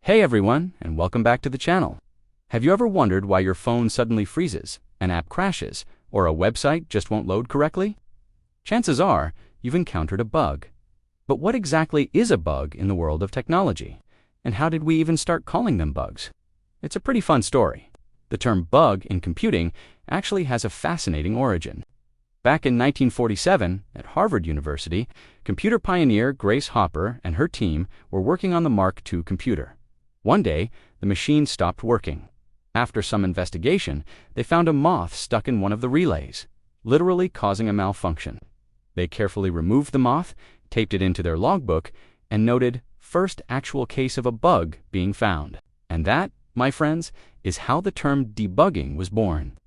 Hey everyone, and welcome back to the channel. Have you ever wondered why your phone suddenly freezes, an app crashes, or a website just won't load correctly? Chances are you've encountered a bug. But what exactly is a bug in the world of technology? And how did we even start calling them bugs? It's a pretty fun story. The term bug in computing actually has a fascinating origin. Back in 1947, at Harvard University, computer pioneer Grace Hopper and her team were working on the Mark II computer. One day, the machine stopped working. After some investigation, they found a moth stuck in one of the relays, literally causing a malfunction. They carefully removed the moth, taped it into their logbook, and noted, "First actual case of a bug being found." And that, my friends, is how the term debugging was born.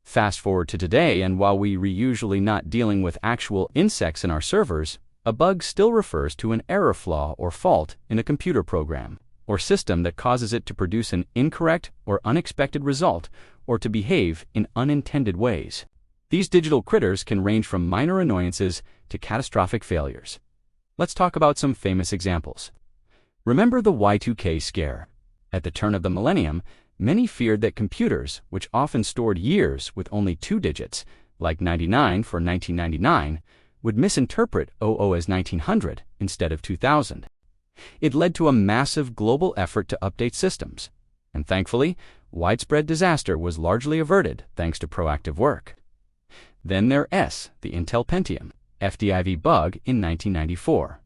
Fast forward to today, and while we're usually not dealing with actual insects in our servers, a bug still refers to an error, flaw, or fault in a computer program or system that causes it to produce an incorrect or unexpected result or to behave in unintended ways. These digital critters can range from minor annoyances to catastrophic failures. Let's talk about some famous examples. Remember the Y2K scare? At the turn of the millennium, many feared that computers, which often stored years with only 2 digits, like 99 for 1999, would misinterpret 00 as 1900 instead of 2000. It led to a massive global effort to update systems, and thankfully, widespread disaster was largely averted thanks to proactive work. Then there's the Intel Pentium FDIV bug in 1994.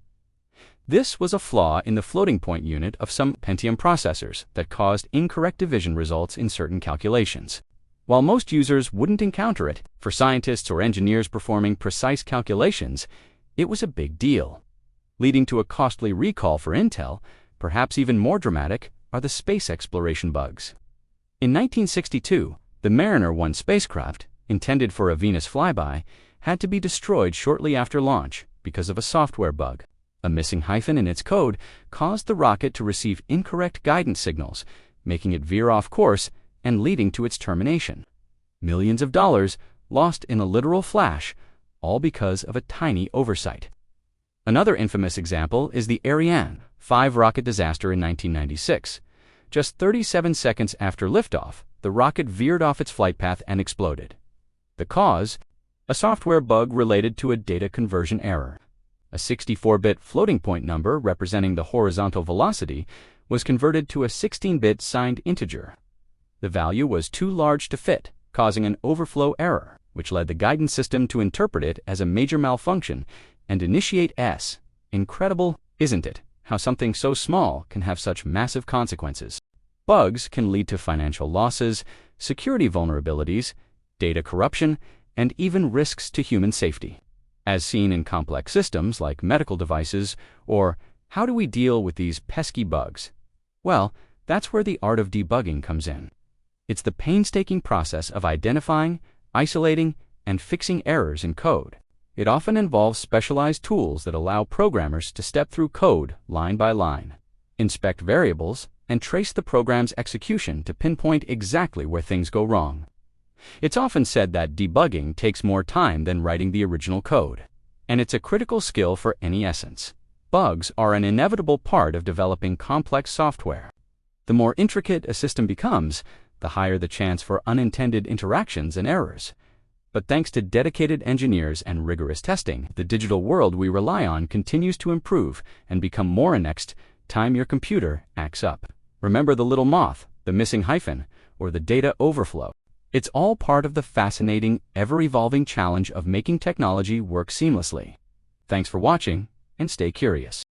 This was a flaw in the floating point unit of some Pentium processors that caused incorrect division results in certain calculations. While most users wouldn't encounter it, for scientists or engineers performing precise calculations, it was a big deal. Leading to a costly recall for Intel, perhaps even more dramatic, are the space exploration bugs. In 1962, the Mariner 1 spacecraft, intended for a Venus flyby, had to be destroyed shortly after launch because of a software bug. A missing hyphen in its code caused the rocket to receive incorrect guidance signals, making it veer off course and leading to its termination. Millions of dollars lost in a literal flash, all because of a tiny oversight. Another infamous example is the Ariane 5 rocket disaster in 1996. Just 37 seconds after liftoff, the rocket veered off its flight path and exploded. The cause? A software bug related to a data conversion error. A 64-bit floating point number representing the horizontal velocity was converted to a 16-bit signed integer. The value was too large to fit, causing an overflow error, which led the guidance system to interpret it as a major malfunction and initiate S. Incredible, isn't it, how something so small can have such massive consequences? Bugs can lead to financial losses, security vulnerabilities, data corruption, and even risks to human safety, as seen in complex systems like medical devices. Or, how do we deal with these pesky bugs? Well, that's where the art of debugging comes in. It's the painstaking process of identifying, isolating, and fixing errors in code. It often involves specialized tools that allow programmers to step through code line by line, inspect variables, and trace the program's execution to pinpoint exactly where things go wrong. It's often said that debugging takes more time than writing the original code, and it's a critical skill for any essence. Bugs are an inevitable part of developing complex software. The more intricate a system becomes, the higher the chance for unintended interactions and errors. But thanks to dedicated engineers and rigorous testing, the digital world we rely on continues to improve and become more next time your computer acts up. Remember the little moth, the missing hyphen, or the data overflow. It's all part of the fascinating, ever-evolving challenge of making technology work seamlessly. Thanks for watching, and stay curious.